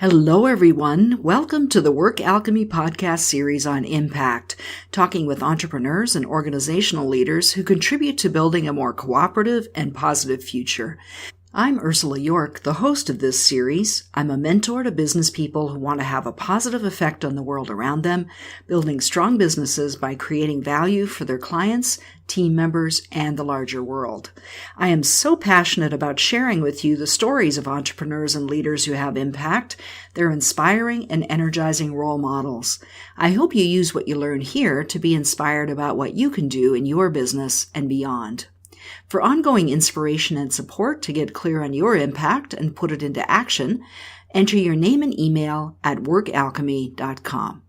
Hello, everyone. Welcome to the Work Alchemy podcast series on impact, talking with entrepreneurs and organizational leaders who contribute to building a more cooperative and positive future. I'm Ursula Jorch, the host of this series. I'm a mentor to business people who want to have a positive effect on the world around them, building strong businesses by creating value for their clients, team members, and the larger world. I am so passionate about sharing with you the stories of entrepreneurs and leaders who have impact. They're inspiring and energizing role models. I hope you use what you learn here to be inspired about what you can do in your business and beyond. For ongoing inspiration and support to get clear on your impact and put it into action, enter your name and email at workalchemy.com.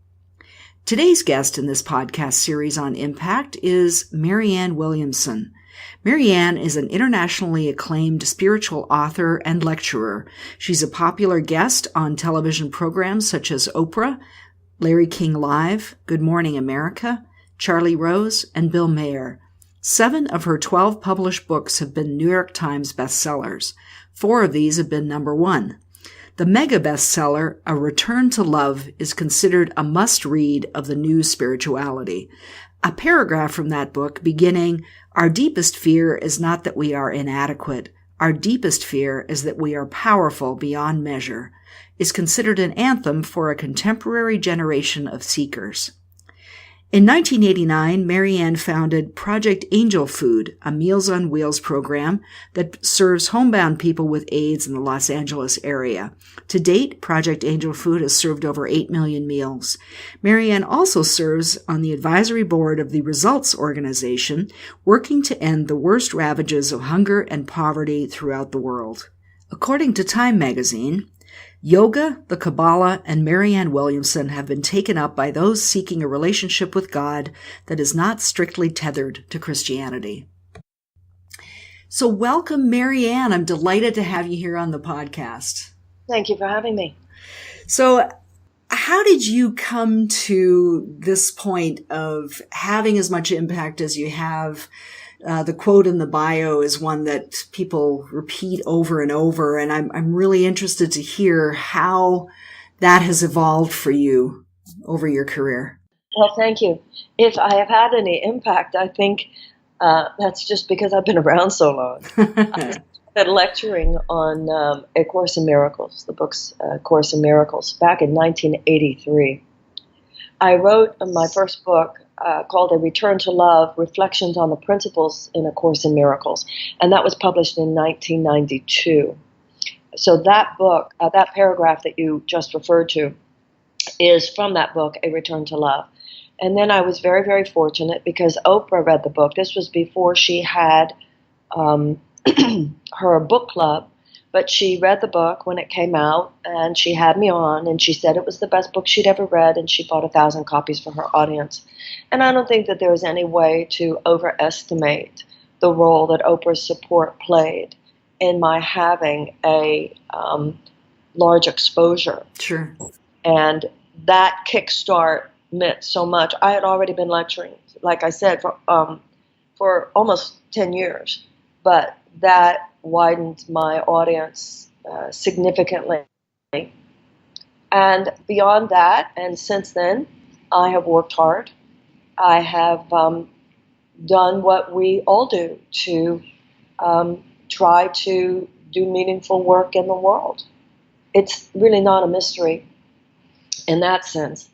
Today's guest in this podcast series on impact is Marianne Williamson. Marianne is an internationally acclaimed spiritual author and lecturer. She's a popular guest on television programs such as Oprah, Larry King Live, Good Morning America, Charlie Rose, and Bill Maher. 7 of her 12 published books have been New York Times bestsellers. 4 of these have been number 1. The mega bestseller, A Return to Love, is considered a must-read of the new spirituality. A paragraph from that book beginning, "Our deepest fear is not that we are inadequate. Our deepest fear is that we are powerful beyond measure," is considered an anthem for a contemporary generation of seekers. In 1989, Marianne founded Project Angel Food, a Meals on Wheels program that serves homebound people with AIDS in the Los Angeles area. To date, Project Angel Food has served over 8 million meals. Marianne also serves on the advisory board of the Results Organization, working to end the worst ravages of hunger and poverty throughout the world. According to Time magazine, yoga, the Kabbalah, and Marianne Williamson have been taken up by those seeking a relationship with God that is not strictly tethered to Christianity. So welcome, Marianne. I'm delighted to have you here on the podcast. Thank you for having me. So how did you come to this point of having as much impact as you have? The quote in the bio is one that people repeat over and over, and I'm really interested to hear how that has evolved for you over your career. Well, thank you. If I have had any impact, I think that's just because I've been around so long. I started lecturing on A Course in Miracles, the book's Course in Miracles, back in 1983. I wrote my first book called A Return to Love, Reflections on the Principles in A Course in Miracles, and that was published in 1992. So that book, that paragraph that you just referred to, is from that book, A Return to Love. And then I was very, very fortunate because Oprah read the book. This was before she had her book club, but she read the book when it came out, and she had me on, and she said it was the best book she'd ever read, and she bought 1,000 copies for her audience. And I don't think that there was any way to overestimate the role that Oprah's support played in my having a large exposure. Sure. And that kickstart meant so much. I had already been lecturing, like I said, for almost 10 years, but that widened my audience significantly. And beyond that, and since then, I have worked hard. I have done what we all do to try to do meaningful work in the world. It's really not a mystery in that sense.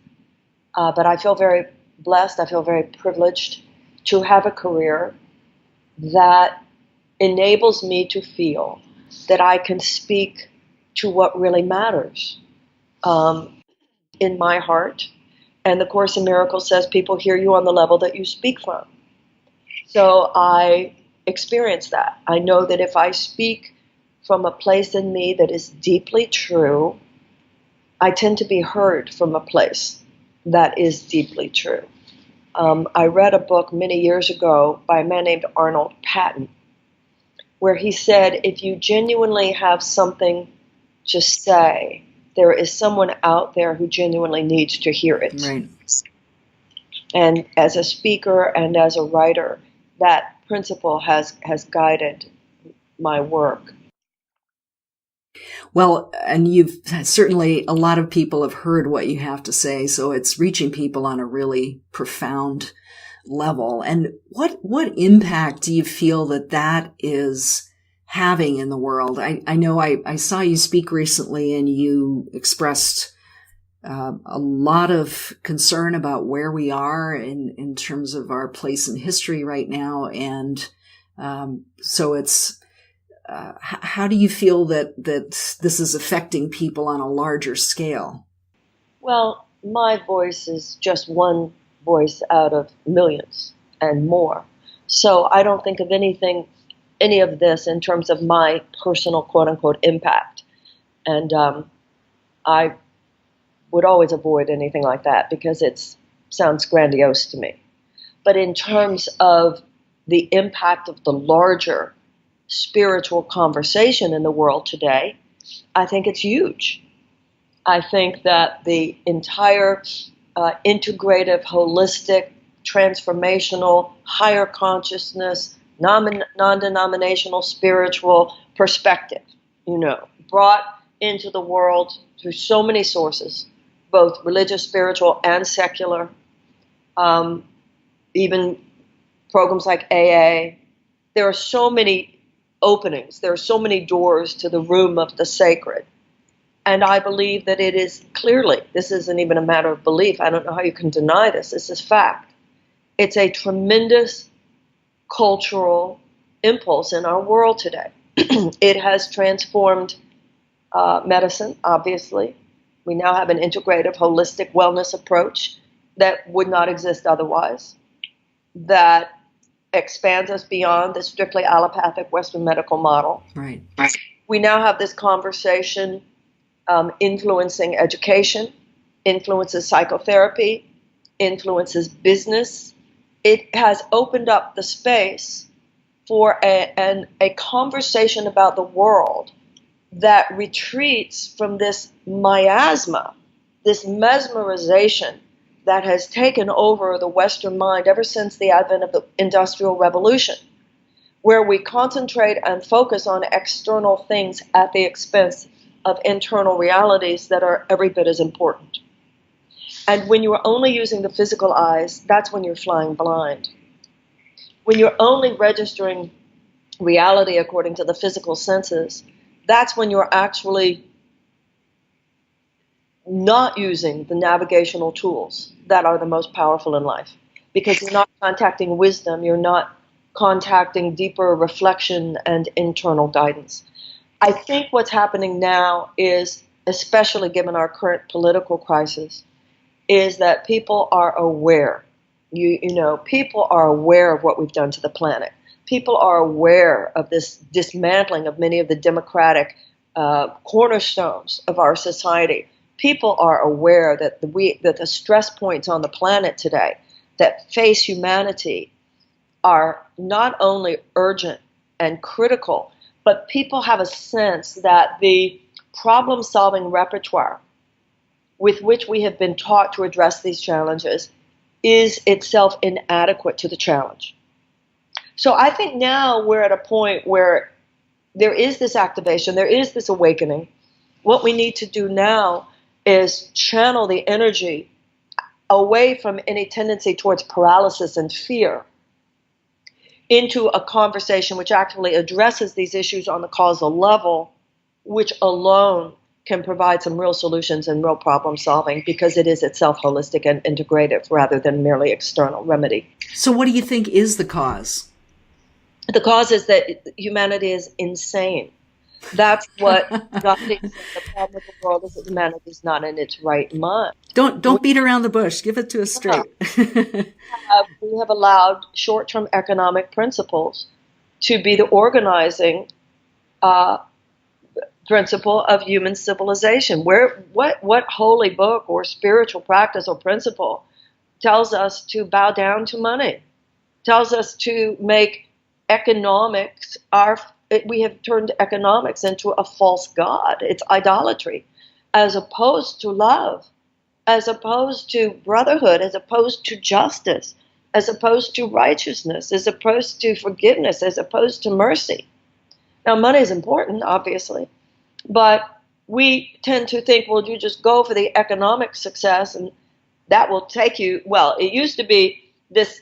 But I feel very blessed, I feel very privileged to have a career that enables me to feel that I can speak to what really matters in my heart. And the Course in Miracles says people hear you on the level that you speak from. So I experience that. I know that if I speak from a place in me that is deeply true, I tend to be heard from a place that is deeply true. I read a book many years ago by a man named Arnold Patton, where he said, if you genuinely have something to say, there is someone out there who genuinely needs to hear it. Right. And as a speaker and as a writer, that principle has guided my work. Well, and you've certainly, a lot of people have heard what you have to say, so it's reaching people on a really profound level. And what impact do you feel that is having in the world? I know I saw you speak recently, and you expressed a lot of concern about where we are in terms of our place in history right now. And so it's, how do you feel that this is affecting people on a larger scale? Well, my voice is just one voice out of millions and more. So I don't think of any of this in terms of my personal quote unquote impact. And I would always avoid anything like that because it sounds grandiose to me. But in terms of the impact of the larger spiritual conversation in the world today, I think it's huge. I think that the entire integrative, holistic, transformational, higher consciousness, non-denominational spiritual perspective, brought into the world through so many sources, both religious, spiritual, and secular, even programs like AA. There are so many openings. There are so many doors to the room of the sacred. And I believe that it is clearly, this isn't even a matter of belief. I don't know how you can deny this. This is fact. It's a tremendous cultural impulse in our world today. It has transformed medicine, obviously. We now have an integrative, holistic wellness approach that would not exist otherwise, that expands us beyond the strictly allopathic Western medical model. Right. We now have this conversation influencing education, influences psychotherapy, influences business. It has opened up the space for a conversation about the world that retreats from this miasma, this mesmerization that has taken over the Western mind ever since the advent of the Industrial Revolution, where we concentrate and focus on external things at the expense of internal realities that are every bit as important. And when you are only using the physical eyes, that's when you're flying blind. When you're only registering reality according to the physical senses, that's when you're actually not using the navigational tools that are the most powerful in life. Because you're not contacting wisdom, you're not contacting deeper reflection and internal guidance. I think what's happening now is, especially given our current political crisis, is that people are aware. People are aware of what we've done to the planet. People are aware of this dismantling of many of the democratic cornerstones of our society. People are aware that the stress points on the planet today that face humanity are not only urgent and critical, but people have a sense that the problem-solving repertoire with which we have been taught to address these challenges is itself inadequate to the challenge. So I think now we're at a point where there is this activation, there is this awakening. What we need to do now is channel the energy away from any tendency towards paralysis and fear into a conversation which actually addresses these issues on the causal level, which alone can provide some real solutions and real problem solving because it is itself holistic and integrative rather than merely external remedy. So what do you think is the cause? The cause is that humanity is insane. That's what God thinks. The problem with the world is that humanity is not in its right mind. Don't beat around the bush. Give it to us straight. We have allowed short-term economic principles to be the organizing principle of human civilization. What holy book or spiritual practice or principle tells us to bow down to money? Tells us to make economics we have turned economics into a false god. It's idolatry, as opposed to love, as opposed to brotherhood, as opposed to justice, as opposed to righteousness, as opposed to forgiveness, as opposed to mercy. Now, money is important, obviously, But we tend to think, well, you just go for the economic success and that will take you. Well, it used to be this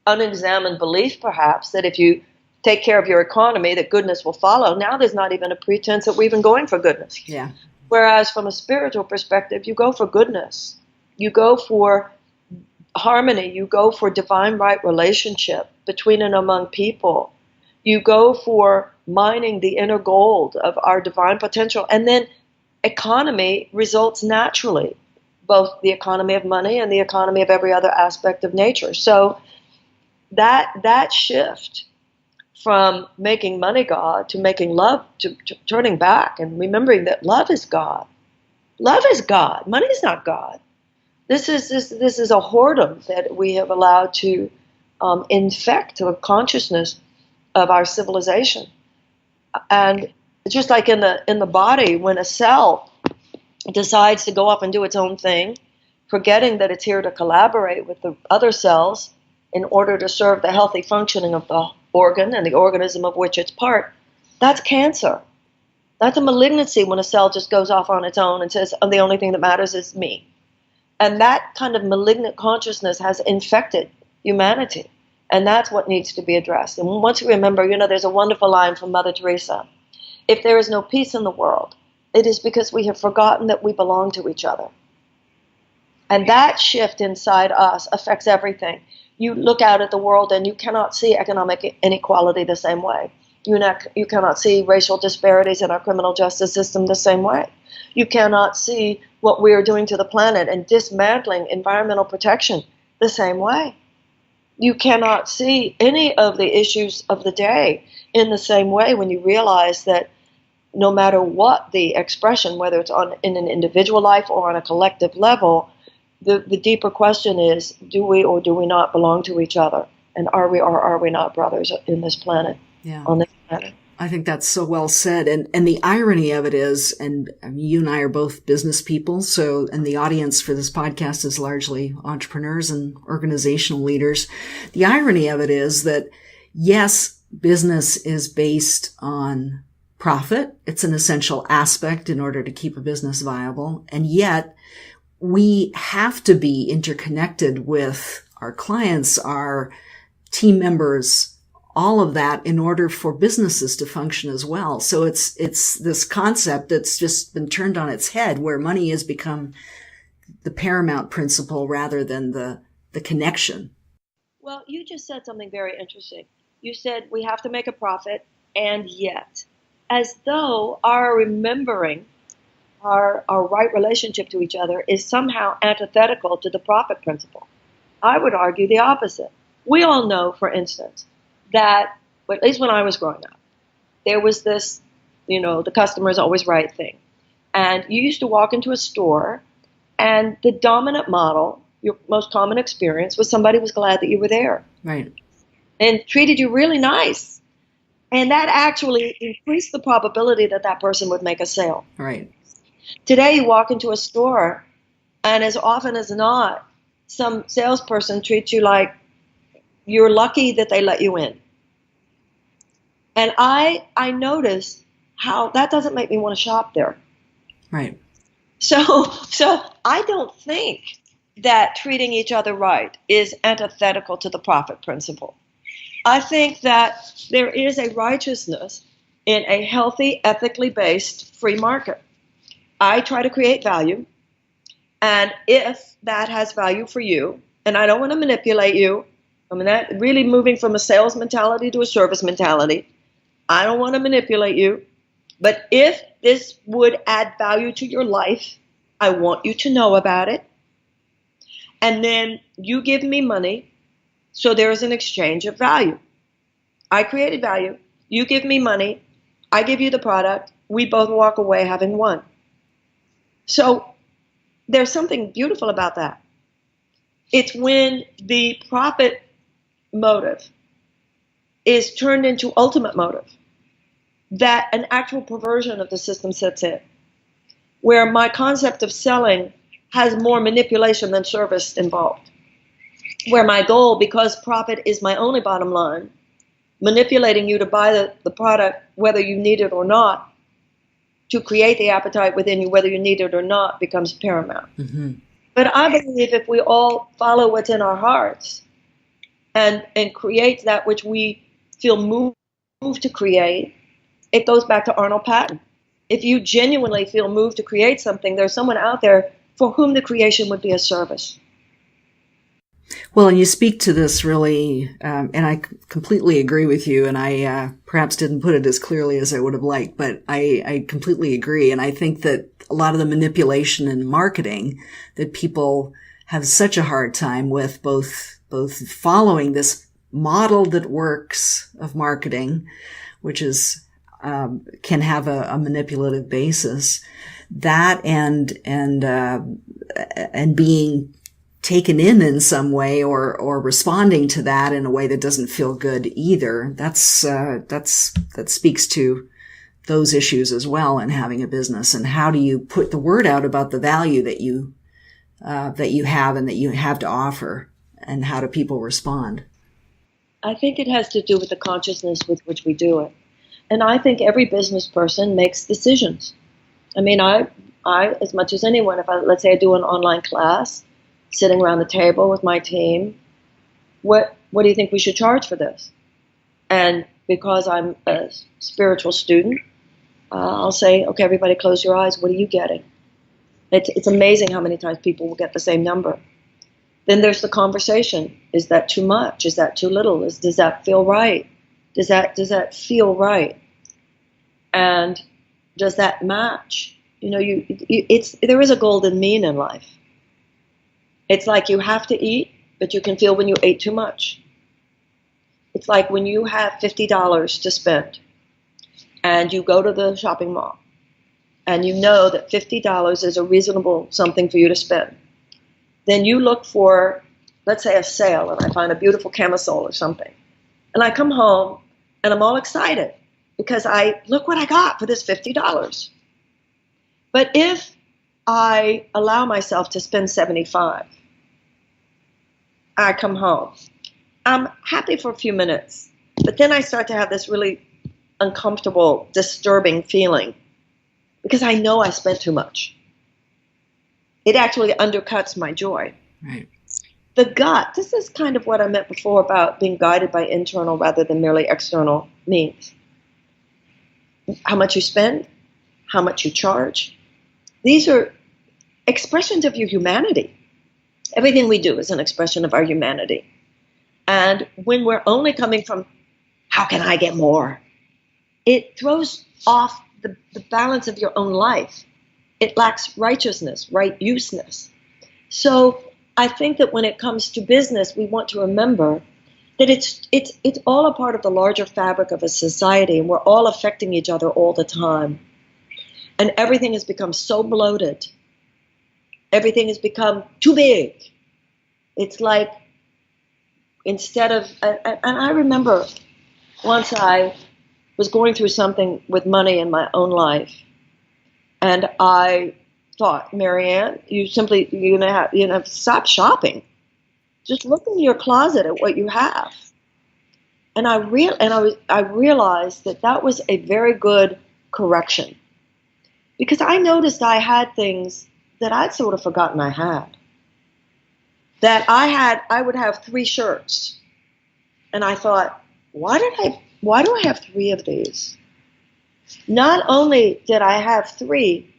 unexamined belief, perhaps, that if you take care of your economy, that goodness will follow. Now there's not even a pretense that we're even going for goodness. Yeah. Whereas from a spiritual perspective, you go for goodness. You go for harmony. You go for divine right relationship between and among people. You go for mining the inner gold of our divine potential. And then economy results naturally, both the economy of money and the economy of every other aspect of nature. So that shift from making money God to making love, to turning back and remembering that love is God. Love is God. Money is not God. This is a whoredom that we have allowed to infect the consciousness of our civilization. And it's just like in the body, when a cell decides to go off and do its own thing, forgetting that it's here to collaborate with the other cells in order to serve the healthy functioning of the organ and the organism of which it's part, that's cancer. That's a malignancy when a cell just goes off on its own and says, oh, the only thing that matters is me. And that kind of malignant consciousness has infected humanity. And that's what needs to be addressed. And once you remember, there's a wonderful line from Mother Teresa. If there is no peace in the world, it is because we have forgotten that we belong to each other. And that shift inside us affects everything. You look out at the world and you cannot see economic inequality the same way. You cannot see racial disparities in our criminal justice system the same way. You cannot see what we are doing to the planet and dismantling environmental protection the same way. You cannot see any of the issues of the day in the same way when you realize that no matter what the expression, whether it's in an individual life or on a collective level, the deeper question is, do we or do we not belong to each other? And are we or are we not brothers in this planet, on this planet? I think that's so well said. And the irony of it is, and you and I are both business people, and the audience for this podcast is largely entrepreneurs and organizational leaders. The irony of it is that, yes, business is based on profit. It's an essential aspect in order to keep a business viable. And yet we have to be interconnected with our clients, our team members, all of that in order for businesses to function as well. So it's this concept that's just been turned on its head, where money has become the paramount principle rather than the connection. Well, you just said something very interesting. You said we have to make a profit, and yet, as though our remembering our right relationship to each other is somehow antithetical to the profit principle. I would argue the opposite. We all know, for instance, that, at least when I was growing up, there was this, the customer is always right thing. And you used to walk into a store, and the dominant model, your most common experience, was somebody was glad that you were there. Right. And treated you really nice. And that actually increased the probability that that person would make a sale. Right. Today, you walk into a store, and as often as not, some salesperson treats you like you're lucky that they let you in. And I notice how that doesn't make me want to shop there. Right. So I don't think that treating each other right is antithetical to the profit principle. I think that there is a righteousness in a healthy, ethically based free market. I try to create value, and if that has value for you, and I don't want to manipulate you, that really moving from a sales mentality to a service mentality, I don't want to manipulate you, but if this would add value to your life, I want you to know about it, and then you give me money, so there is an exchange of value. I created value, you give me money, I give you the product, we both walk away having won. So there's something beautiful about that. It's when the profit motive is turned into ultimate motive that an actual perversion of the system sets in, where my concept of selling has more manipulation than service involved, where my goal, because profit is my only bottom line, manipulating you to buy the product whether you need it or not, to create the appetite within you, whether you need it or not, becomes paramount. Mm-hmm. But I believe if we all follow what's in our hearts and create that which we feel moved to create, it goes back to Arnold Patton. If you genuinely feel moved to create something, there's someone out there for whom the creation would be a service. Well, and you speak to this really, and I completely agree with you, and I perhaps didn't put it as clearly as I would have liked, but I completely agree. And I think that a lot of the manipulation in marketing that people have such a hard time with, both following this model that works of marketing, which is can have a manipulative basis, that and being taken in some way or responding to that in a way that doesn't feel good either. That speaks to those issues as well in having a business. And how do you put the word out about the value that you have and that you have to offer, and how do people respond? I think it has to do with the consciousness with which we do it. And I think every business person makes decisions. I mean, I as much as anyone, let's say I do an online class, sitting around the table with my team, what do you think we should charge for this? And because I'm a spiritual student, I'll say, okay, everybody close your eyes. What are you getting? It's amazing how many times people will get the same number. Then there's the conversation. Is that too much? Is that too little? Does that feel right? Does that feel right? And does that match? You know, there is a golden mean in life. It's like you have to eat, but you can feel when you ate too much. It's like when you have $50 to spend and you go to the shopping mall and you know that $50 is a reasonable something for you to spend. Then you look for, let's say, a sale, and I find a beautiful camisole or something. And I come home and I'm all excited because look what I got for this $50. But if I allow myself to spend $75, I come home. I'm happy for a few minutes, but then I start to have this really uncomfortable, disturbing feeling because I know I spent too much. It actually undercuts my joy. Right. The gut, this is kind of what I meant before about being guided by internal rather than merely external means. How much you spend, how much you charge. These are expressions of your humanity. Everything we do is an expression of our humanity. And when we're only coming from, how can I get more? It throws off the balance of your own life. It lacks righteousness, right-useness. So I think that when it comes to business, we want to remember that it's all a part of the larger fabric of a society, and we're all affecting each other all the time. And everything has become so bloated. Everything has become too big. It's like, instead of, and I remember once I was going through something with money in my own life, and I thought, Marianne, you're gonna have to stop shopping. Just look in your closet at what you have. And I realized that was a very good correction, because I noticed I had things that I'd sort of forgotten I had. That I would have 3 shirts, and I thought, why do I have 3 of these? Not only did I have 3,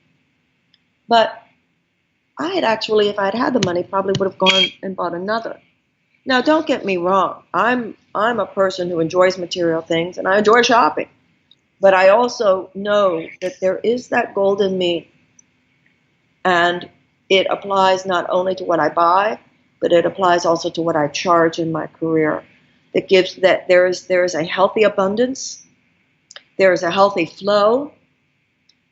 but I had actually, if I'd had the money, probably would have gone and bought another. Now, don't get me wrong. I'm a person who enjoys material things, and I enjoy shopping. But I also know that there is that golden mean, and it applies not only to what I buy, but it applies also to what I charge in my career. That gives that there is a healthy abundance, there is a healthy flow,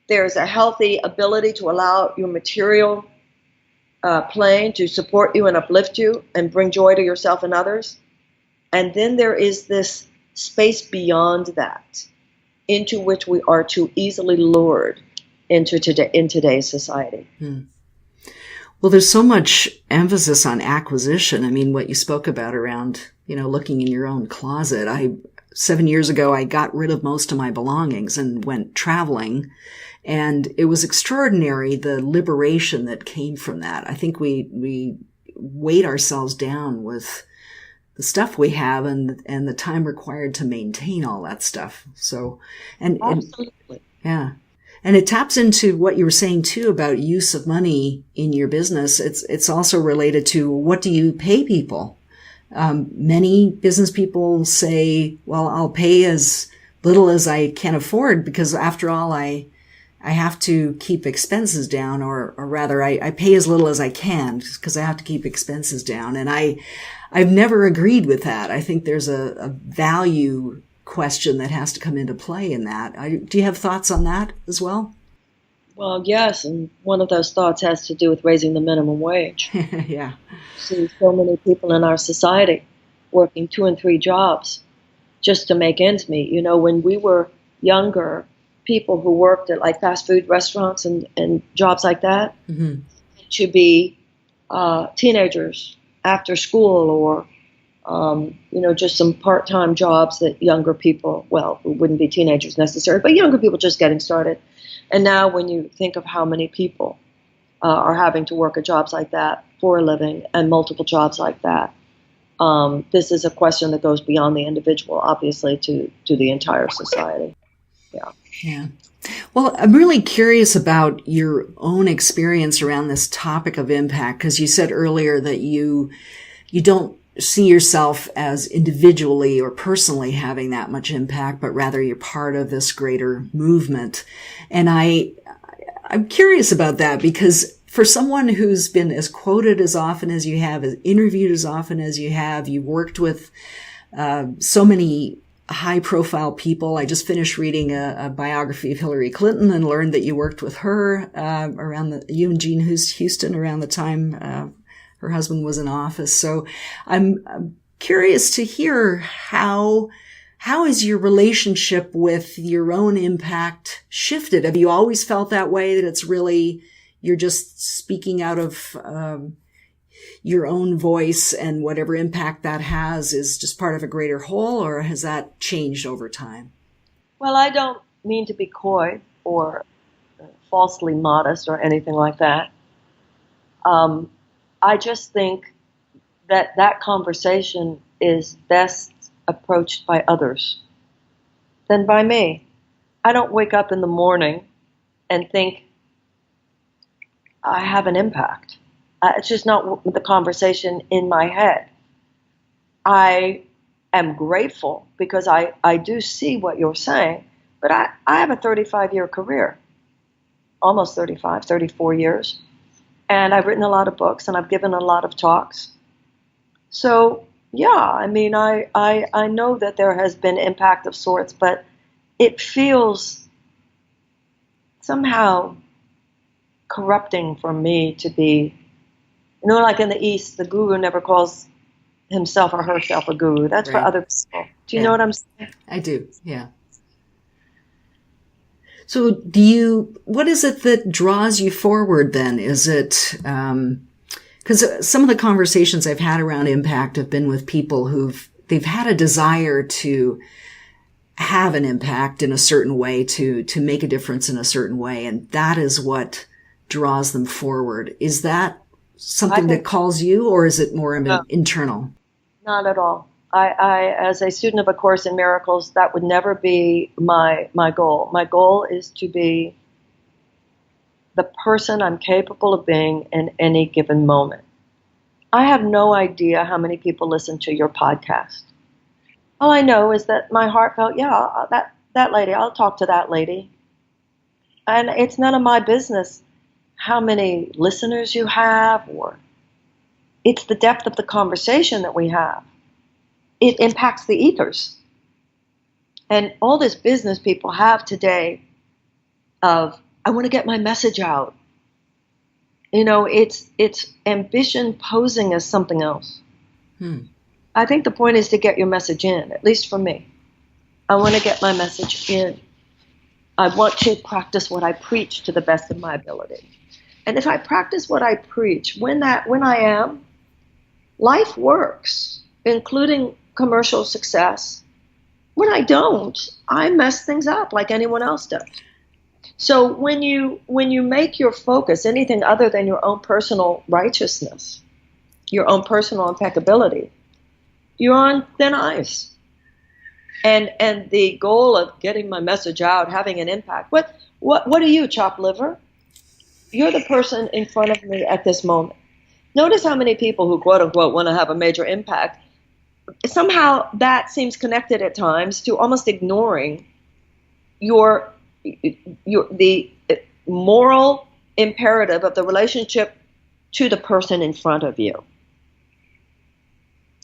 there is a healthy ability to allow your material plane to support you and uplift you and bring joy to yourself and others. And then there is this space beyond that, into which we are too easily lured in today's society. Well, there's so much emphasis on acquisition. I mean, what you spoke about around, looking in your own closet. 7 years ago, I got rid of most of my belongings and went traveling. And it was extraordinary, the liberation that came from that. I think we weight ourselves down with the stuff we have and the time required to maintain all that stuff. So, Absolutely. Yeah. And it taps into what you were saying too about use of money in your business. It's also related to what do you pay people? Many business people say, well, I'll pay as little as I can afford because after all, I have to keep expenses down, or rather I pay as little as I can because I have to keep expenses down. And I've never agreed with that. I think there's a value question that has to come into play in that. Do you have thoughts on that as well? Well, yes, and one of those thoughts has to do with raising the minimum wage. Yeah. See so many people in our society working 2 and 3 jobs just to make ends meet. You know, when we were younger, people who worked at like fast food restaurants and jobs like that to be teenagers after school, or just some part-time jobs that younger people, well, it wouldn't be teenagers necessarily, but younger people just getting started. And now when you think of how many people are having to work at jobs like that for a living and multiple jobs like that, this is a question that goes beyond the individual, obviously, to the entire society. Yeah. Yeah. Well, I'm really curious about your own experience around this topic of impact, because you said earlier that you don't see yourself as individually or personally having that much impact, but rather you're part of this greater movement. And I'm curious about that, because for someone who's been as quoted as often as you have, as interviewed as often as you have, you've worked with so many high-profile people. I just finished reading a biography of Hillary Clinton and learned that you worked with her you and Jean Houston around the time her husband was in office. So I'm curious to hear how has your relationship with your own impact shifted? Have you always felt that way, that it's really you're just speaking out of your own voice, and whatever impact that has is just part of a greater whole, or has that changed over time? Well, I don't mean to be coy or falsely modest or anything like that. I just think that conversation is best approached by others than by me. I don't wake up in the morning and think I have an impact. It's just not the conversation in my head. I am grateful because I do see what you're saying, but I have a 35-year career, almost 34 years, and I've written a lot of books and I've given a lot of talks. So, yeah, I mean, I know that there has been impact of sorts, but it feels somehow corrupting for me to be, like in the East, the guru never calls himself or herself a guru. That's right. For other people. Do you know what I'm saying? I do, yeah. So what is it that draws you forward then? Is it, because some of the conversations I've had around impact have been with people they've had a desire to have an impact in a certain way, to make a difference in a certain way, and that is what draws them forward. Is that something that calls you, or is it more internal? Not at all. I, as a student of A Course in Miracles, that would never be my goal. My goal is to be the person I'm capable of being in any given moment. I have no idea how many people listen to your podcast. All I know is that my heart felt, that lady, I'll talk to that lady. And it's none of my business how many listeners you have, or it's the depth of the conversation that we have. It impacts the ethers. And all this business people have today of, I want to get my message out. It's ambition posing as something else. I think the point is to get your message in, at least for me. I want to get my message in. I want to practice what I preach to the best of my ability. And if I practice what I preach, when I am, life works, including commercial success. When I don't, I mess things up like anyone else does. So when you make your focus anything other than your own personal righteousness, your own personal impeccability, you're on thin ice. And the goal of getting my message out, having an impact. What are you, chopped liver? You're the person in front of me at this moment. Notice how many people who quote unquote want to have a major impact, somehow that seems connected at times to almost ignoring the moral imperative of the relationship to the person in front of you.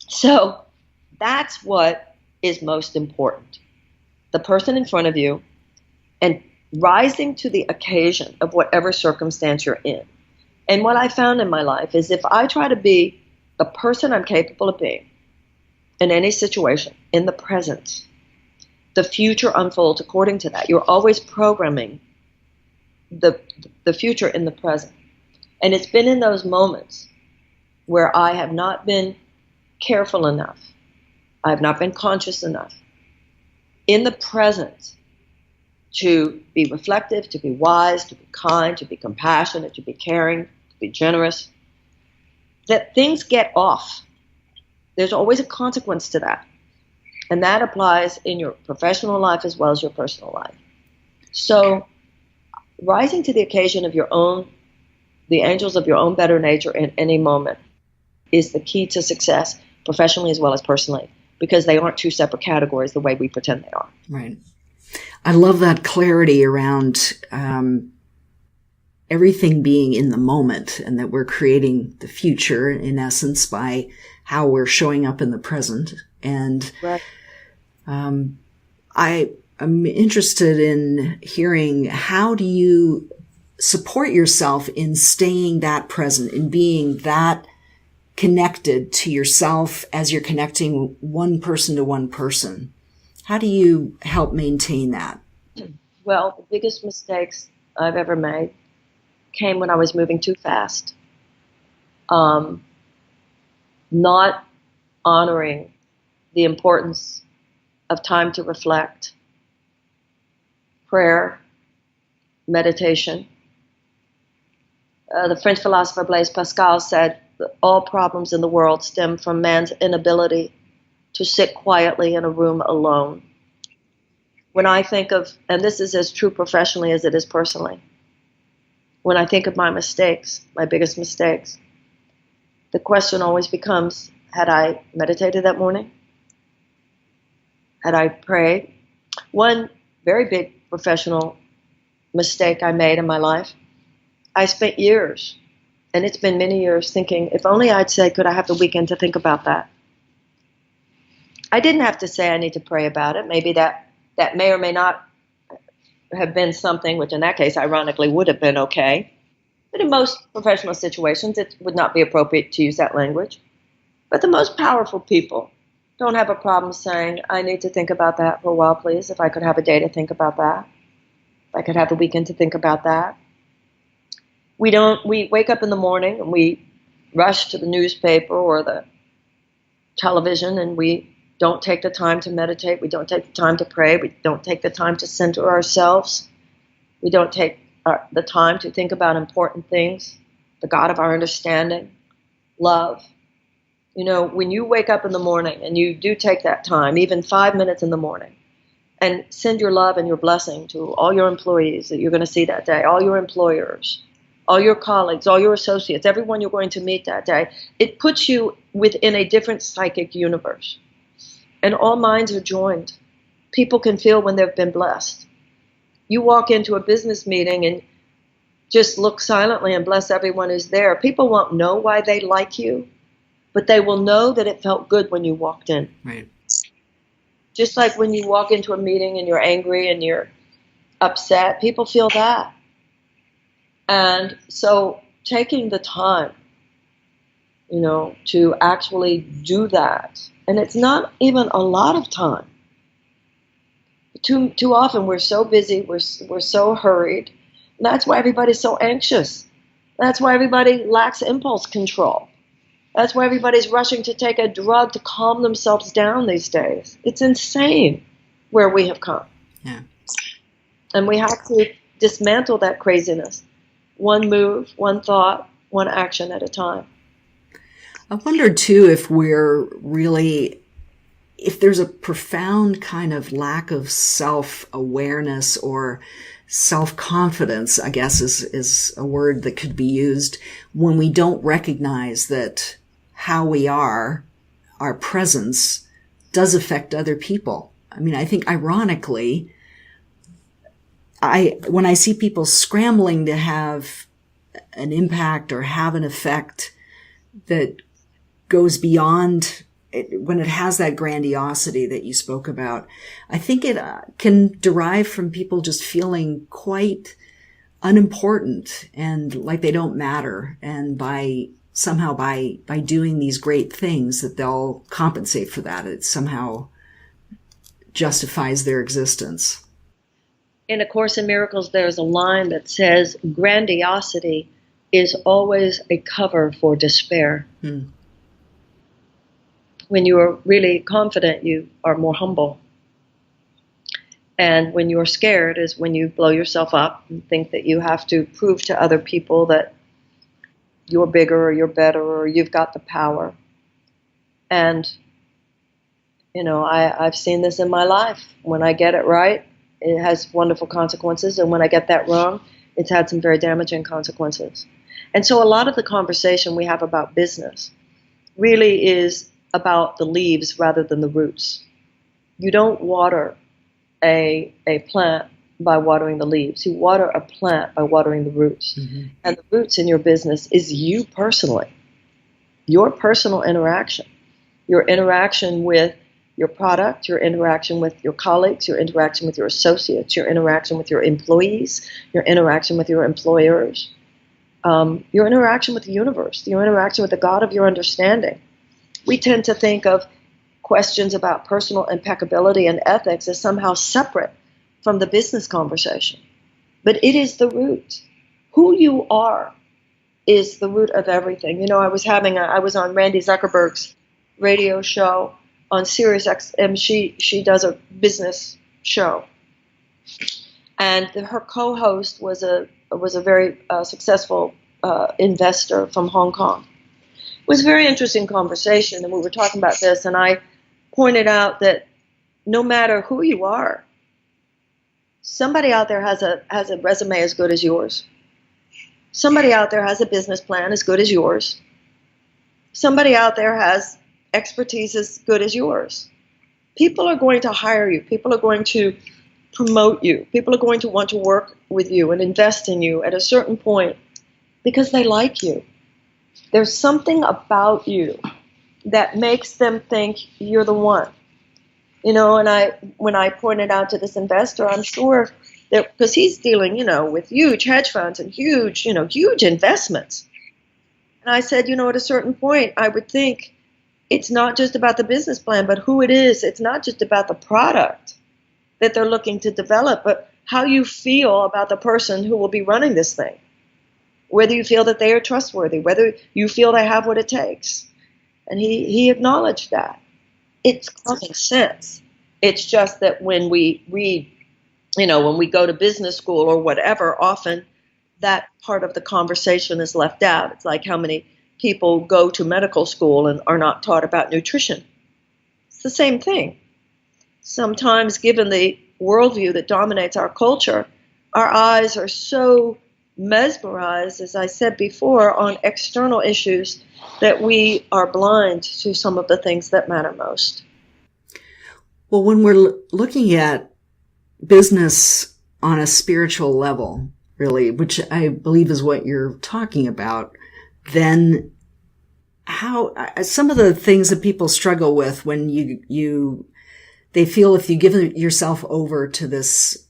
So that's what is most important. The person in front of you and rising to the occasion of whatever circumstance you're in. And what I found in my life is if I try to be the person I'm capable of being in any situation, in the present, the future unfolds according to that. You're always programming the future in the present. And it's been in those moments where I have not been careful enough, I have not been conscious enough in the present to be reflective, to be wise, to be kind, to be compassionate, to be caring, to be generous, that things get off. There's always a consequence to that. And that applies in your professional life as well as your personal life. So rising to the occasion of the angels of your own better nature in any moment is the key to success, professionally as well as personally, because they aren't two separate categories the way we pretend they are. Right. I love that clarity around everything being in the moment and that we're creating the future, in essence, by how we're showing up in the present. And right. I am interested in hearing, how do you support yourself in staying that present, in being that connected to yourself as you're connecting one person to one person? How do you help maintain that? Well, the biggest mistakes I've ever made came when I was moving too fast. Not honoring the importance of time to reflect, prayer, meditation. The French philosopher Blaise Pascal said that all problems in the world stem from man's inability to sit quietly in a room alone. When I think of, and this is as true professionally as it is personally, when I think of my mistakes, my biggest mistakes, the question always becomes, had I meditated that morning? Had I prayed? One very big professional mistake I made in my life, I spent years, and it's been many years, thinking, if only I'd say, could I have the weekend to think about that? I didn't have to say I need to pray about it. Maybe that may or may not have been something, which in that case, ironically, would have been okay. But in most professional situations, it would not be appropriate to use that language. But the most powerful people don't have a problem saying, I need to think about that for a while, please. If I could have a day to think about that. If I could have the weekend to think about that. We wake up in the morning and we rush to the newspaper or the television, and we don't take the time to meditate. We don't take the time to pray. We don't take the time to center ourselves. We don't take the time to think about important things, the God of our understanding, love. You know, when you wake up in the morning and you do take that time, even 5 minutes in the morning, and send your love and your blessing to all your employees that you're going to see that day, all your employers, all your colleagues, all your associates, everyone you're going to meet that day, it puts you within a different psychic universe. And all minds are joined. People can feel when they've been blessed. You walk into a business meeting and just look silently and bless everyone who's there. People won't know why they like you, but they will know that it felt good when you walked in. Right. Just like when you walk into a meeting and you're angry and you're upset, people feel that. And so taking the time, to actually do that, and it's not even a lot of time. Too often we're so busy, we're so hurried. And that's why everybody's so anxious. That's why everybody lacks impulse control. That's why everybody's rushing to take a drug to calm themselves down these days. It's insane where we have come. Yeah. And we have to dismantle that craziness, one move, one thought, one action at a time. I wonder too if there's a profound kind of lack of self-awareness or self-confidence, I guess is a word that could be used, when we don't recognize that how we are, our presence, does affect other people. I mean, I think ironically, when I see people scrambling to have an impact or have an effect that goes beyond when it has that grandiosity that you spoke about, I think it can derive from people just feeling quite unimportant and like they don't matter. And by doing these great things that they'll compensate for that. It somehow justifies their existence. In A Course in Miracles, there's a line that says, grandiosity is always a cover for despair. When you are really confident, you are more humble. And when you're scared is when you blow yourself up and think that you have to prove to other people that you're bigger or you're better or you've got the power. And, I've seen this in my life. When I get it right, it has wonderful consequences. And when I get that wrong, it's had some very damaging consequences. And so a lot of the conversation we have about business really is about the leaves rather than the roots. You don't water a plant by watering the leaves. You water a plant by watering the roots. Mm-hmm. And the roots in your business is you personally, your personal interaction, your interaction with your product, your interaction with your colleagues, your interaction with your associates, your interaction with your employees, your interaction with your employers, your interaction with the universe, your interaction with the God of your understanding. We tend to think of questions about personal impeccability and ethics as somehow separate from the business conversation. But it is the root. Who you are is the root of everything. I was on Randy Zuckerberg's radio show on Sirius XM. She does a business show. And her co-host was a very successful investor from Hong Kong. It was a very interesting conversation, and we were talking about this, and I pointed out that no matter who you are, somebody out there has a resume as good as yours. Somebody out there has a business plan as good as yours. Somebody out there has expertise as good as yours. People are going to hire you. People are going to promote you. People are going to want to work with you and invest in you at a certain point because they like you. There's something about you that makes them think you're the one. And when I pointed out to this investor, I'm sure that because he's dealing, with huge hedge funds and huge investments. And I said, at a certain point, I would think it's not just about the business plan, but who it is. It's not just about the product that they're looking to develop, but how you feel about the person who will be running this thing. Whether you feel that they are trustworthy, whether you feel they have what it takes. And he acknowledged that. It's common sense. It's just that when we read, when we go to business school or whatever, often that part of the conversation is left out. It's like how many people go to medical school and are not taught about nutrition. It's the same thing. Sometimes, given the worldview that dominates our culture, our eyes are so mesmerized, as I said before, on external issues that we are blind to some of the things that matter most. Well, when we're looking at business on a spiritual level, really, which I believe is what you're talking about, then how some of the things that people struggle with when they feel if you give yourself over to this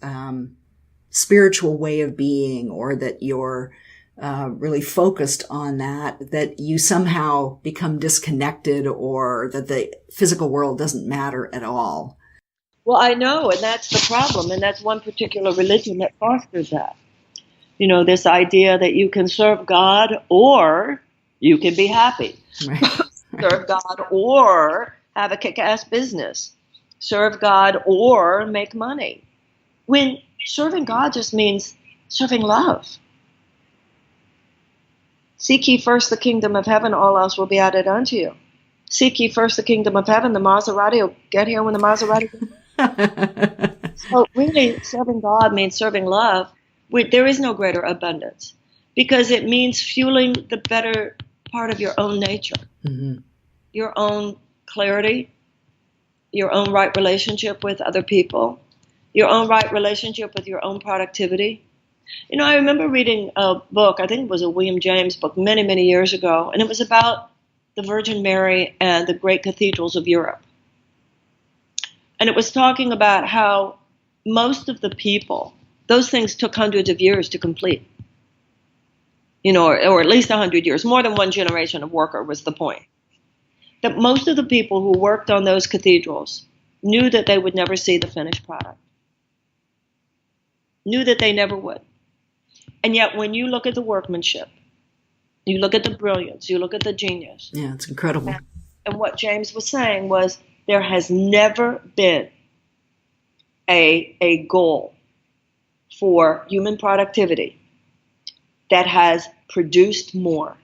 spiritual way of being, or that you're really focused on that you somehow become disconnected, or that the physical world doesn't matter at all. Well, I know, and that's the problem, and that's one particular religion that fosters that. This idea that you can serve God or you can be happy. Right. Serve God or have a kick-ass business. Serve God or make money. When serving God just means Serving love. Seek ye first the kingdom of heaven, all else will be added unto you. Seek ye first the kingdom of heaven, the Maserati will get here when the Maserati gets. So really, serving God means serving love. There is no greater abundance because it means fueling the better part of your own nature, your own clarity, your own right relationship with other people, your own right relationship with your own productivity. You know, I remember reading a book, I think it was a William James book many, many years ago, and it was about the Virgin Mary and the great cathedrals of Europe. And it was talking about how most of the people, those things took hundreds of years to complete. You know, or at least 100 years, more than one generation of worker was the point. That most of the people who worked on those cathedrals knew that they would never see the finished product. Knew that they never would. And yet when you look at the workmanship, you look at the brilliance, you look at the genius. Yeah, it's incredible. And what James was saying was there has never been a goal for human productivity that has produced more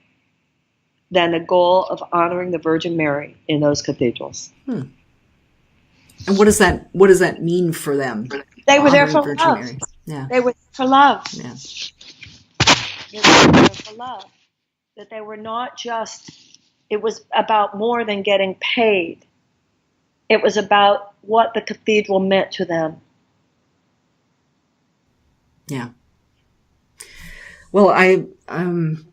than the goal of honoring the Virgin Mary in those cathedrals. And what does that mean for them? They were there for love. Mary. Yeah. They were there for love. Yeah. They were there for love. That they were not just, it was about more than getting paid. It was about what the cathedral meant to them. Yeah. Well, I'm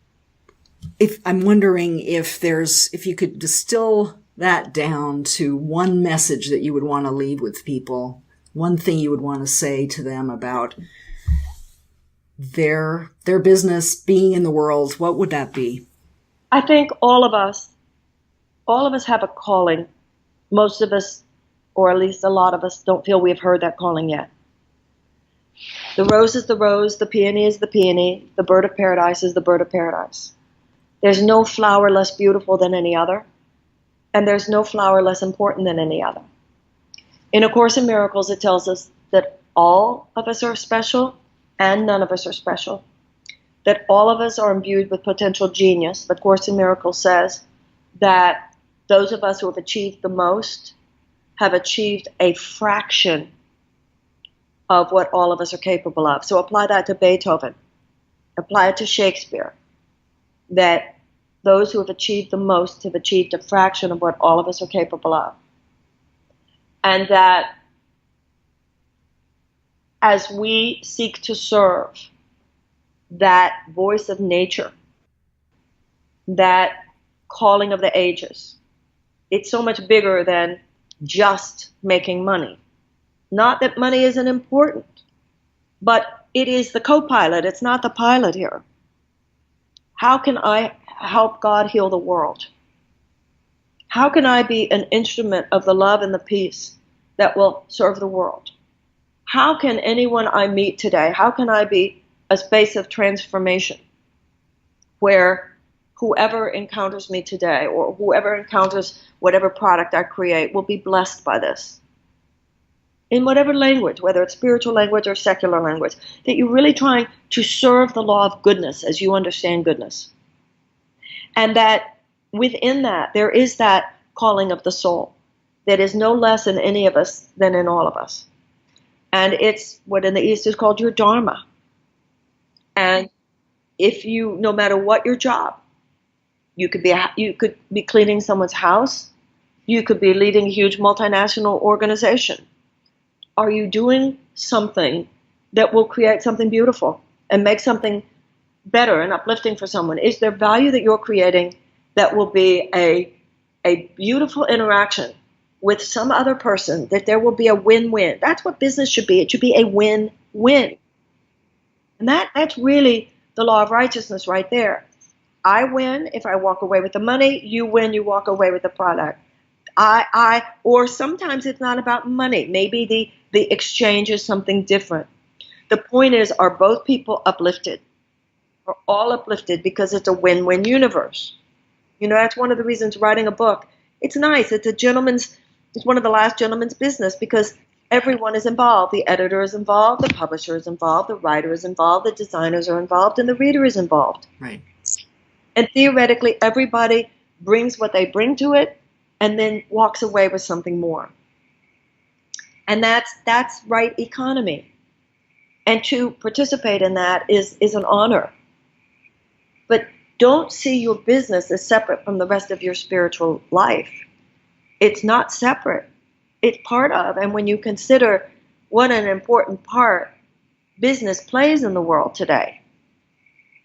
wondering if you could distill that down to one message that you would want to leave with people, one thing you would want to say to them about their business being in the world, what would that be? I think all of us have a calling. Most of us, or at least a lot of us, don't feel we've heard that calling yet. The rose is the rose, the peony is the peony, the bird of paradise is the bird of paradise. There's no flower less beautiful than any other, and there's no flower less important than any other. In A Course in Miracles, it tells us that all of us are special and none of us are special, that all of us are imbued with potential genius. The Course in Miracles says that those of us who have achieved the most have achieved a fraction of what all of us are capable of. So apply that to Beethoven. Apply it to Shakespeare. That those who have achieved the most have achieved a fraction of what all of us are capable of. And that as we seek to serve that voice of nature, that calling of the ages, it's so much bigger than just making money. Not that money isn't important, but it is the co-pilot. It's not the pilot here. How can I help God heal the world? How can I be an instrument of the love and the peace that will serve the world? How can anyone I meet today, how can I be a space of transformation where whoever encounters me today or whoever encounters whatever product I create will be blessed by this? In whatever language, whether it's spiritual language or secular language, that you're really trying to serve the law of goodness as you understand goodness. And that within that, there is that calling of the soul that is no less in any of us than in all of us. And it's what in the East is called your dharma. And if you, no matter what your job, you could be cleaning someone's house, you could be leading a huge multinational organization. Are you doing something that will create something beautiful and make something better and uplifting for someone? Is there value that you're creating that will be a beautiful interaction with some other person, that there will be a win-win? That's what business should be. It should be a win-win. And that's really the law of righteousness right there. I win if I walk away with the money. You win, you walk away with the product. Or sometimes it's not about money. Maybe the exchange is something different. The point is, are both people uplifted? Are all uplifted because it's a win-win universe? You know, that's one of the reasons writing a book. It's nice. It's one of the last gentleman's business because everyone is involved. The editor is involved, the publisher is involved, the writer is involved, the designers are involved, and the reader is involved. Right. And theoretically, everybody brings what they bring to it and then walks away with something more. And that's right economy. And to participate in that is an honor. But don't see your business as separate from the rest of your spiritual life. It's not separate. It's part of. And when you consider what an important part business plays in the world today,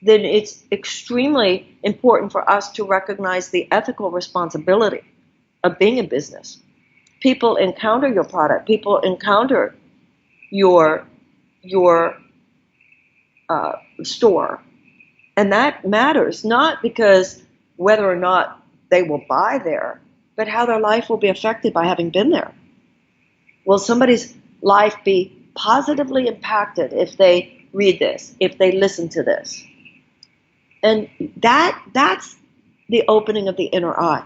then it's extremely important for us to recognize the ethical responsibility of being in business. People encounter your product. People encounter your store. And that matters, not because whether or not they will buy there, but how their life will be affected by having been there. Will somebody's life be positively impacted if they read this, if they listen to this? And that's the opening of the inner eye.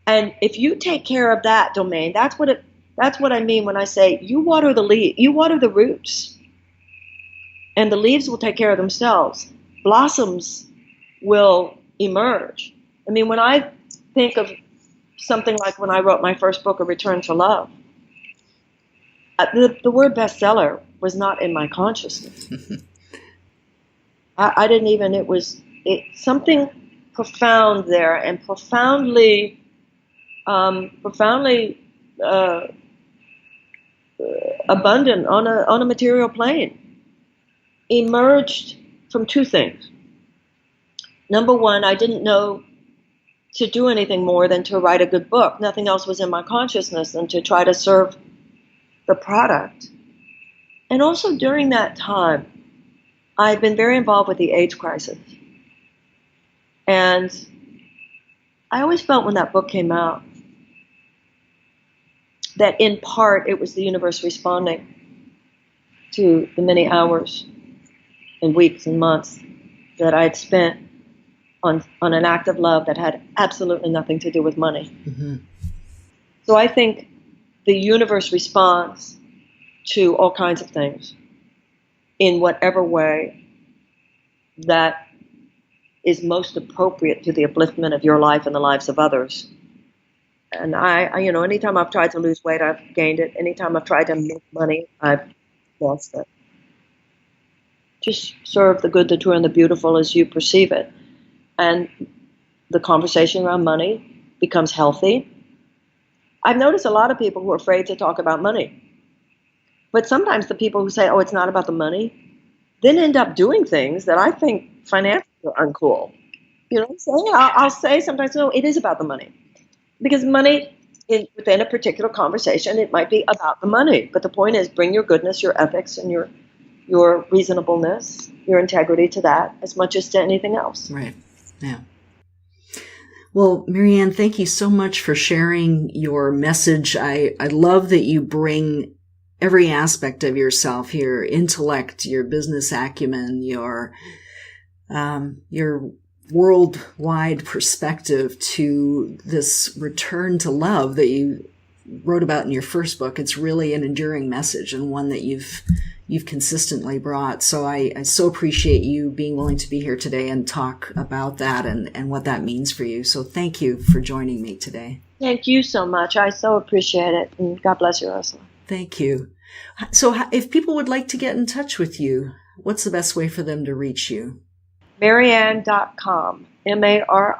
And if you take care of that domain, that's what I mean when I say you water the roots. And the leaves will take care of themselves. Blossoms will emerge. I mean, when I think of something like when I wrote my first book, A Return to Love, the word bestseller was not in my consciousness. I didn't even, something profound there and profoundly abundant on a material plane emerged from two things. Number one, I didn't know to do anything more than to write a good book. Nothing else was in my consciousness than to try to serve the product. And also during that time, I had been very involved with the AIDS crisis. And I always felt when that book came out that in part it was the universe responding to the many hours and weeks and months that I had spent on an act of love that had absolutely nothing to do with money. Mm-hmm. So I think the universe responds to all kinds of things in whatever way that is most appropriate to the upliftment of your life and the lives of others. And I anytime I've tried to lose weight, I've gained it. Anytime I've tried to make money, I've lost it. Just serve the good, the true, and the beautiful as you perceive it. And the conversation around money becomes healthy. I've noticed a lot of people who are afraid to talk about money. But sometimes the people who say, oh, it's not about the money, then end up doing things that I think financially are uncool. You know what I'm saying? I'll say sometimes, no, it is about the money. Because money, within a particular conversation, it might be about the money. But the point is, bring your goodness, your ethics, and your reasonableness, your integrity to that as much as to anything else. Right. Yeah. Well, Marianne, thank you so much for sharing your message. I love that you bring every aspect of yourself, your intellect, your business acumen, your worldwide perspective to this return to love that you wrote about in your first book. It's really an enduring message and one that you've consistently brought. So I so appreciate you being willing to be here today and talk about that and what that means for you. So thank you for joining me today. Thank you so much. I so appreciate it. And God bless you, Ursula. Thank you. So if people would like to get in touch with you, what's the best way for them to reach you? Marianne.com. Marianne.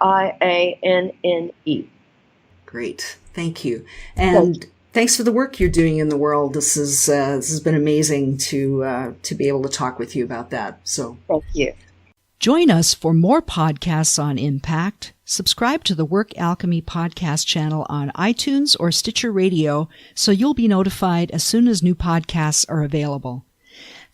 Great. Thank you. And thanks for the work you're doing in the world. This has been amazing to be able to talk with you about that. So thank you. Join us for more podcasts on impact. Subscribe to the Work Alchemy podcast channel on iTunes or Stitcher Radio so you'll be notified as soon as new podcasts are available.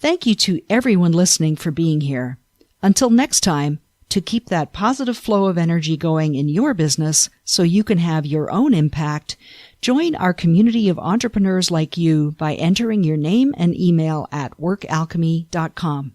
Thank you to everyone listening for being here. Until next time, to keep that positive flow of energy going in your business so you can have your own impact, join our community of entrepreneurs like you by entering your name and email at workalchemy.com.